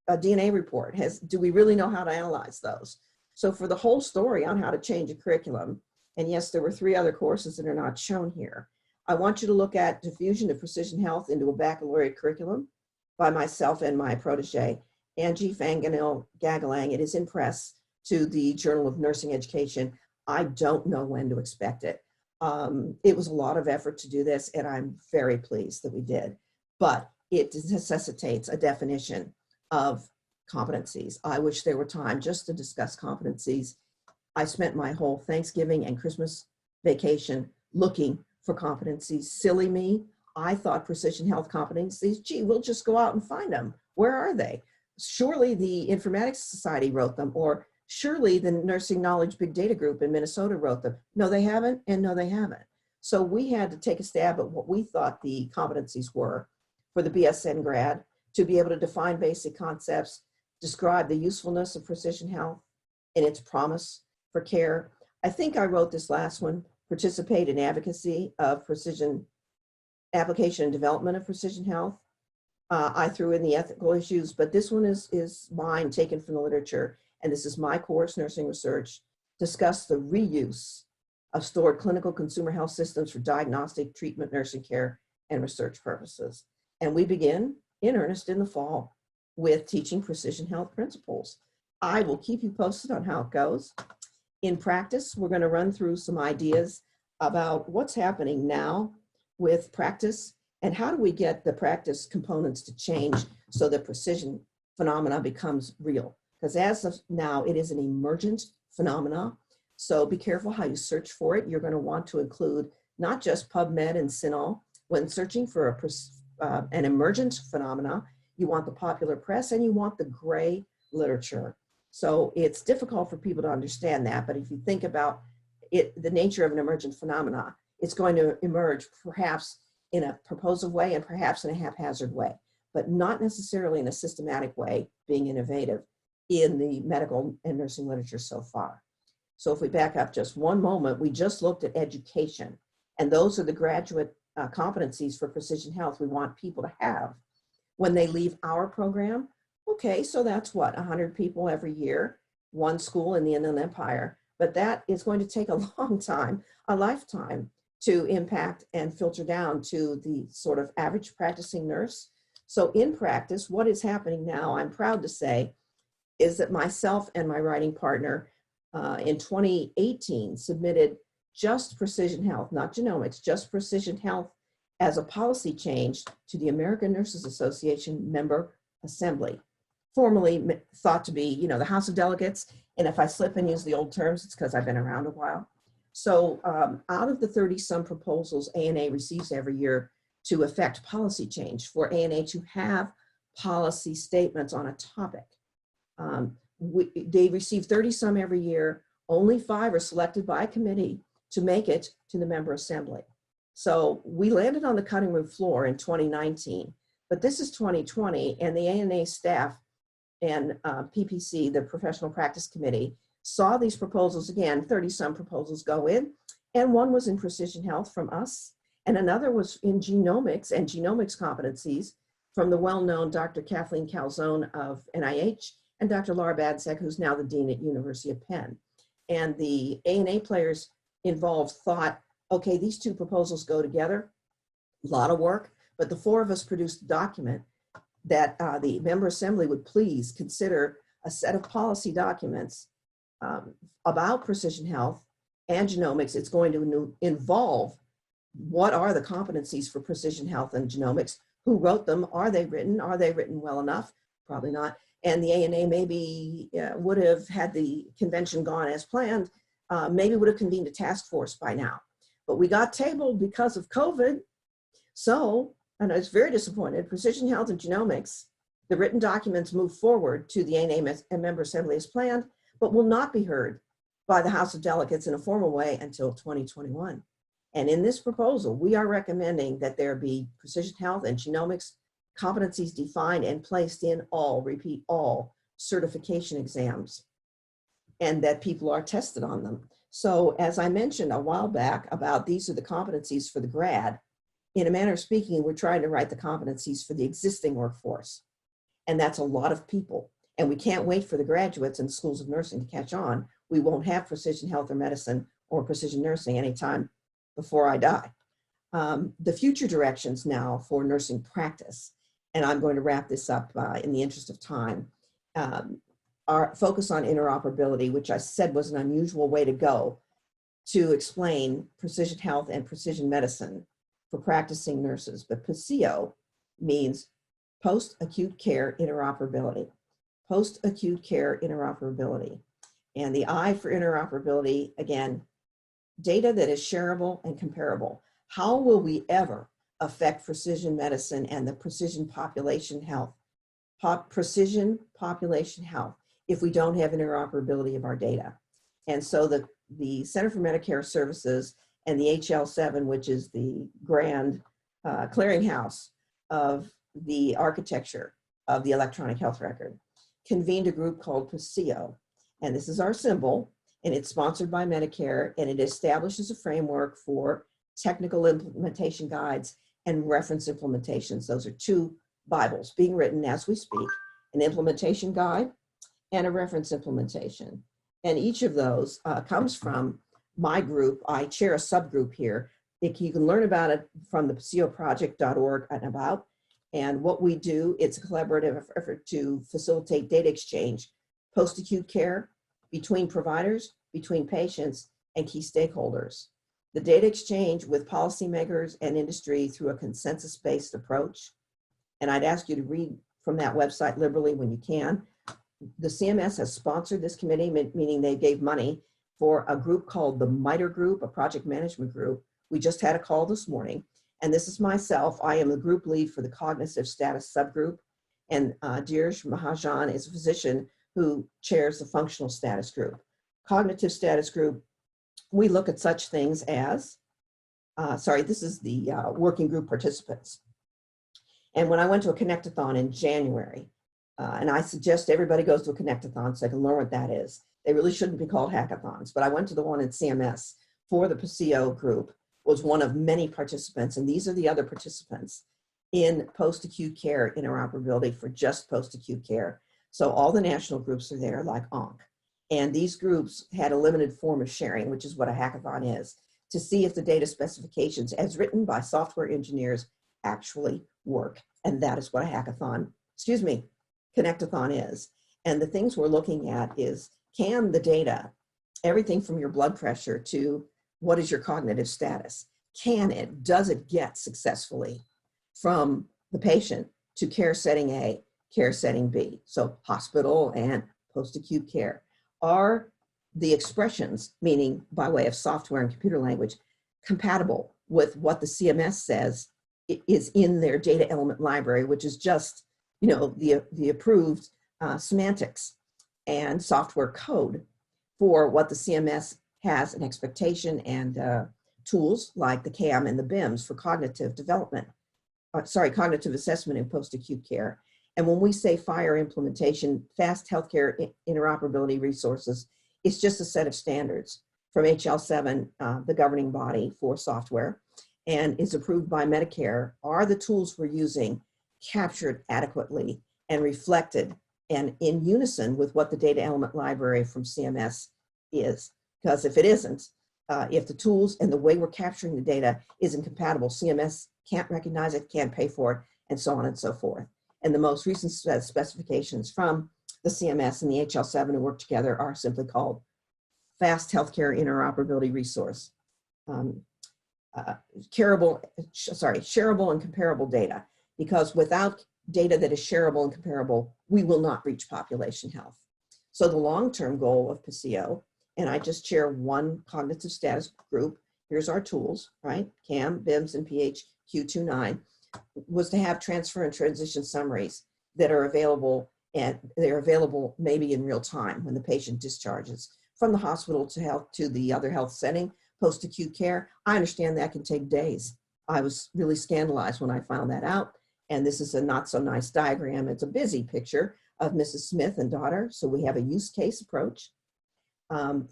a DNA report. Do we really know how to analyze those? So for the whole story on how to change a curriculum, and yes, there were 3 other courses that are not shown here. I want you to look at Diffusion of Precision Health into a baccalaureate curriculum by myself and my protege, Angie Fanganil-Gagalang. It is in press to the Journal of Nursing Education. I don't know when to expect it. It was a lot of effort to do this, and I'm very pleased that we did. But it necessitates a definition of competencies. I wish there were time just to discuss competencies. I spent my whole Thanksgiving and Christmas vacation looking for competencies. Silly me. I thought precision health competencies, gee, we'll just go out and find them. Where are they? Surely the Informatics Society wrote them, or surely the Nursing Knowledge Big Data Group in Minnesota wrote them. No, they haven't, and no, they haven't. So we had to take a stab at what we thought the competencies were for the BSN grad to be able to define basic concepts, describe the usefulness of precision health and its promise for care. I think I wrote this last one, participate in advocacy of precision application and development of precision health. I threw in the ethical issues, but this one is mine, taken from the literature. And this is my course, Nursing Research, discuss the reuse of stored clinical consumer health systems for diagnostic, treatment, nursing care, and research purposes. And we begin in earnest in the fall with teaching precision health principles. I will keep you posted on how it goes. In practice, we're going to run through some ideas about what's happening now with practice and how do we get the practice components to change so that precision phenomena becomes real. Because as of now, it is an emergent phenomena. So be careful how you search for it. You're going to want to include not just PubMed and CINAHL when searching for a an emergent phenomena, you want the popular press, and you want the gray literature. So it's difficult for people to understand that, but if you think about it, the nature of an emergent phenomena, it's going to emerge perhaps in a proposive way and perhaps in a haphazard way, but not necessarily in a systematic way, being innovative in the medical and nursing literature so far. So if we back up just one moment, we just looked at education, and those are the graduate competencies for precision health we want people to have when they leave our program. Okay, so that's what, 100 people every year, one school in the Inland Empire, but that is going to take a long time, a lifetime, to impact and filter down to the sort of average practicing nurse. So in practice, what is happening now, I'm proud to say, is that myself and my writing partner in 2018 submitted just precision health, not genomics, just precision health as a policy change to the American Nurses Association member assembly, formerly thought to be, you know, the House of Delegates. And if I slip and use the old terms, it's because I've been around a while. So out of the 30-some proposals ANA receives every year to affect policy change, for ANA to have policy statements on a topic, they receive 30-some every year. Only 5 are selected by committee to make it to the member assembly. So we landed on the cutting room floor in 2019, but this is 2020, and the ANA staff and PPC, the Professional Practice Committee, saw these proposals again, 30-some proposals go in, and one was in precision health from us, and another was in genomics and genomics competencies from the well-known Dr. Kathleen Calzone of NIH and Dr. Laura Badsek, who's now the Dean at University of Penn. And the ANA players involved thought, okay, these two proposals go together, a lot of work, but the 4 of us produced a document that the member assembly would please consider a set of policy documents about precision health and genomics. It's going to involve what are the competencies for precision health and genomics, who wrote them, are they written well enough? Probably not. And the ANA maybe would have, had the convention gone as planned, maybe would have convened a task force by now. But we got tabled because of COVID. So, and I was very disappointed, precision health and genomics, the written documents move forward to the ANA member assembly as planned, but will not be heard by the House of Delegates in a formal way until 2021. And in this proposal, we are recommending that there be precision health and genomics competencies defined and placed in all, repeat, all certification exams, and that people are tested on them. So as I mentioned a while back about these are the competencies for the grad, in a manner of speaking, we're trying to write the competencies for the existing workforce. And that's a lot of people. And we can't wait for the graduates in schools of nursing to catch on. We won't have precision health or medicine or precision nursing anytime before I die. The future directions now for nursing practice, and I'm going to wrap this up in the interest of time, are focus on interoperability, which I said was an unusual way to go to explain precision health and precision medicine for practicing nurses. But PACIO means post-acute care interoperability. Post-acute care interoperability. And the I for interoperability, again, data that is shareable and comparable. How will we ever affect precision medicine and the precision population health, precision population health, if we don't have interoperability of our data? And so the Center for Medicare Services and the HL7, which is the grand clearinghouse of the architecture of the electronic health record, convened a group called PACIO. And this is our symbol, and it's sponsored by Medicare, and it establishes a framework for technical implementation guides and reference implementations. Those are 2 Bibles being written as we speak, an implementation guide and a reference implementation. And each of those comes from my group. I chair a subgroup here. You can learn about it from the PACIOproject.org and about. And what we do, it's a collaborative effort to facilitate data exchange, post-acute care, between providers, between patients, and key stakeholders. The data exchange with policymakers and industry through a consensus-based approach. And I'd ask you to read from that website liberally when you can. The CMS has sponsored this committee, meaning they gave money for a group called the MITRE Group, a project management group. We just had a call this morning, And this is myself. I am the group lead for the cognitive status subgroup. And Dheeraj Mahajan is a physician who chairs the functional status group. Cognitive status group, we look at such things as, this is the working group participants. And when I went to a ConnectAthon in January, and I suggest everybody goes to a ConnectAthon so they can learn what that is. They really shouldn't be called hackathons, but I went to the one in CMS for the PACIO group, was one of many participants, and these are the other participants in post-acute care interoperability for just post-acute care. So all the national groups are there, like ONC. And these groups had a limited form of sharing, which is what a hackathon is, to see if the data specifications as written by software engineers actually work. And that is what a hackathon, ConnectAthon is. And the things we're looking at is, can the data, everything from your blood pressure to what is your cognitive status, does it get successfully from the patient to care setting A, care setting B? So hospital and post-acute care. Are the expressions, meaning by way of software and computer language, compatible with what the CMS says is in their data element library, which is just, the approved semantics and software code for what the CMS has an expectation, and tools like the CAM and the BIMS for cognitive development, cognitive assessment in post-acute care. And when we say FHIR implementation, fast healthcare interoperability resources, it's just a set of standards from HL7, the governing body for software, and is approved by Medicare. Are the tools we're using captured adequately and reflected and in unison with what the data element library from CMS is? Because if it isn't, if the tools and the way we're capturing the data isn't compatible, CMS can't recognize it, can't pay for it, and so on and so forth. And the most recent specifications from the CMS and the HL7 who work together are simply called Fast Healthcare Interoperability Resource. Shareable and comparable data, because without data that is shareable and comparable, we will not reach population health. So the long-term goal of PACIO, and I just chair one cognitive status group, here's our tools, right? CAM, BIMS, and PHQ-29, was to have transfer and transition summaries that are available, and they're available maybe in real time when the patient discharges from the hospital to the other health setting, post-acute care. I understand that can take days. I was really scandalized when I found that out. And this is a not so nice diagram. It's a busy picture of Mrs. Smith and daughter. So we have a use case approach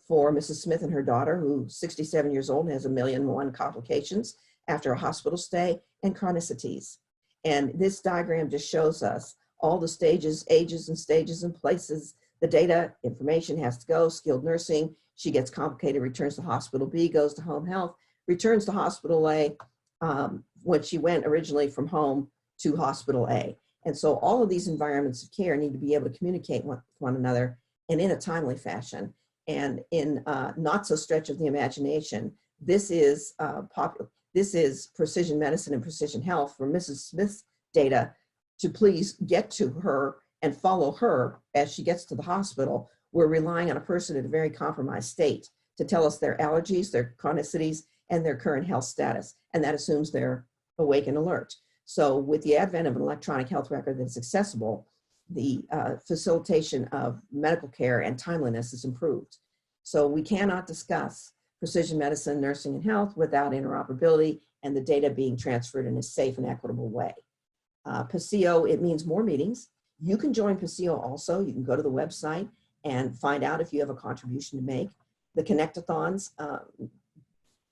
for Mrs. Smith and her daughter, who's 67 years old and has 1,000,001 complications after a hospital stay and chronicities. And this diagram just shows us all the stages, ages and stages and places. The data, information has to go, skilled nursing. She gets complicated, returns to hospital B, goes to home health, returns to hospital A when she went originally from home to hospital A. And so all of these environments of care need to be able to communicate with one another and in a timely fashion. And in not so stretch of the imagination, this is precision medicine and precision health for Mrs. Smith's data to please get to her and follow her as she gets to the hospital. We're relying on a person in a very compromised state to tell us their allergies, their chronicities, and their current health status. And that assumes they're awake and alert. So with the advent of an electronic health record that's accessible, the facilitation of medical care and timeliness is improved. So we cannot discuss precision medicine, nursing, and health without interoperability and the data being transferred in a safe and equitable way. PACIO, it means more meetings. You can join PACIO also. You can go to the website and find out if you have a contribution to make. The ConnectAthons,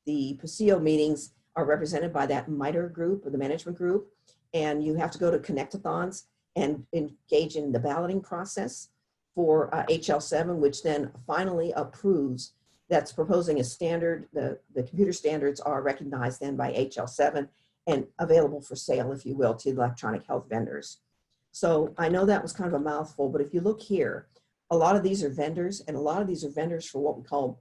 the PACIO meetings are represented by that MITRE group or the management group, and you have to go to ConnectAthons and engage in the balloting process for HL7, which then finally approves. That's proposing a standard. The computer standards are recognized then by HL7 and available for sale, if you will, to electronic health vendors. So I know that was kind of a mouthful, but if you look here, a lot of these are vendors, and a lot of these are vendors for what we call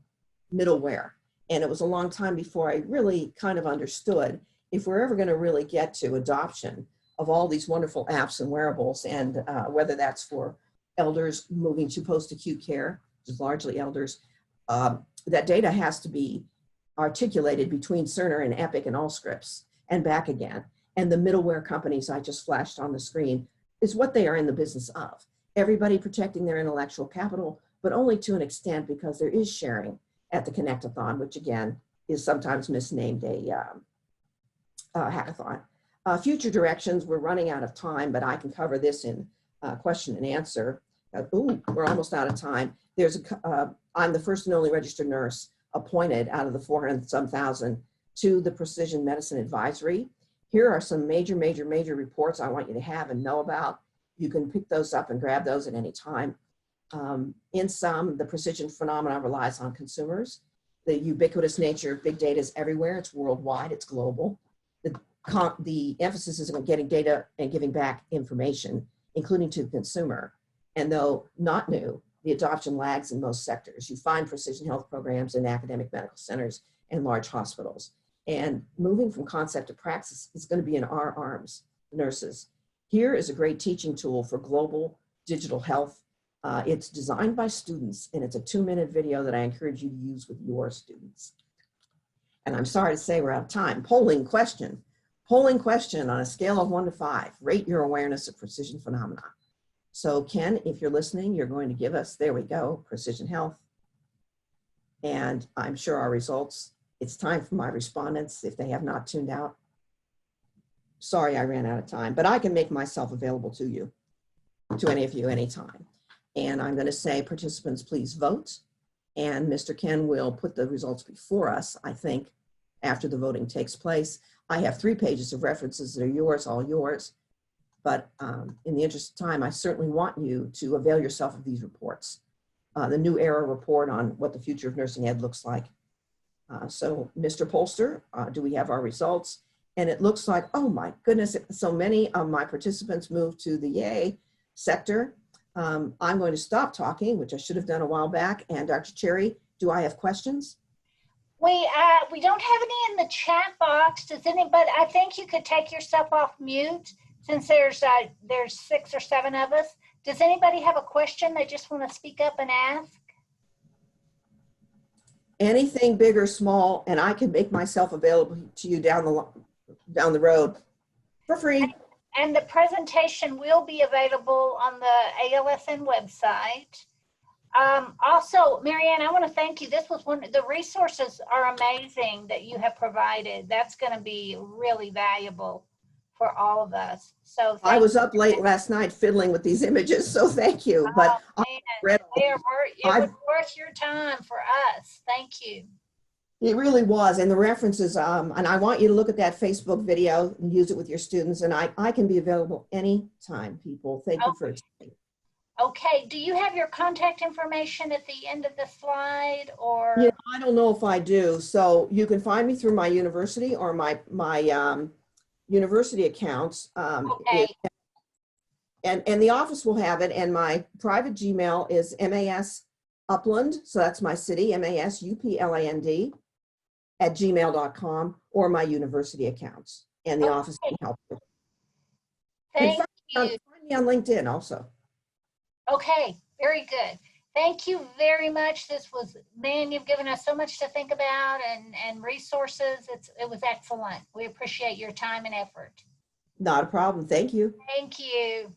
middleware. And it was a long time before I really kind of understood if we're ever going to really get to adoption of all these wonderful apps and wearables, and whether that's for elders moving to post-acute care, which is largely elders, that data has to be articulated between Cerner and Epic and Allscripts. and back again. And the middleware companies I just flashed on the screen is what they are in the business of. Everybody protecting their intellectual capital, but only to an extent because there is sharing at the ConnectAthon, which again is sometimes misnamed a hackathon. Future directions, we're running out of time, but I can cover this in question and answer. We're almost out of time. I'm the first and only registered nurse appointed out of the 400-some-thousand to the Precision Medicine Advisory. Here are some major reports I want you to have and know about. You can pick those up and grab those at any time. In sum, the precision phenomenon relies on consumers. The ubiquitous nature of big data is everywhere. It's worldwide, it's global. The emphasis is on getting data and giving back information, including to the consumer. And though not new, the adoption lags in most sectors. You find precision health programs in academic medical centers and large hospitals. And moving from concept to practice is going to be in our arms, nurses. Here is a great teaching tool for global digital health. It's designed by students, and it's a 2-minute video that I encourage you to use with your students. And I'm sorry to say we're out of time. Polling question on a scale of 1 to 5. Rate your awareness of precision phenomena. So Ken, if you're listening, you're going to give us, there we go, precision health. And I'm sure our results, it's time for my respondents if they have not tuned out. Sorry, I ran out of time, but I can make myself available to you, to any of you anytime. And I'm going to say, participants, please vote. And Mr. Ken will put the results before us, I think, after the voting takes place. I have 3 pages of references that are yours, all yours. But in the interest of time, I certainly want you to avail yourself of these reports. The New Era report on what the future of nursing ed looks like. So Mr. Polster, do we have our results? And it looks like, oh my goodness, so many of my participants moved to the yay sector. I'm going to stop talking, which I should have done a while back. And Dr. Cherry, do I have questions? We don't have any in the chat box. Does anybody? I think you could take yourself off mute since there's 6 or 7 of us. Does anybody have a question they just want to speak up and ask? Anything big or small, and I can make myself available to you down the road for free. And the presentation will be available on the ALSN website. Also, Marianne, I want to thank you. This was the resources are amazing that you have provided. That's going to be really valuable for all of us. So I was up late last night fiddling with these images, so thank you. But it was worth your time for us. Thank you. It really was, and the references, and I want you to look at that Facebook video and use it with your students, and I can be available anytime, people. Thank you for attending. Okay, do you have your contact information at the end of the slide, or? Yeah, I don't know if I do, so you can find me through my university or my university accounts. Okay. And the office will have it, and my private Gmail is MASUpland, so that's my city, MASUPLAND @gmail.com, or my university accounts, and the office can help you. Thank you. Find me on LinkedIn also. Okay, very good. Thank you very much. This was, man, you've given us so much to think about and resources. It was excellent. We appreciate your time and effort. Not a problem. Thank you. Thank you.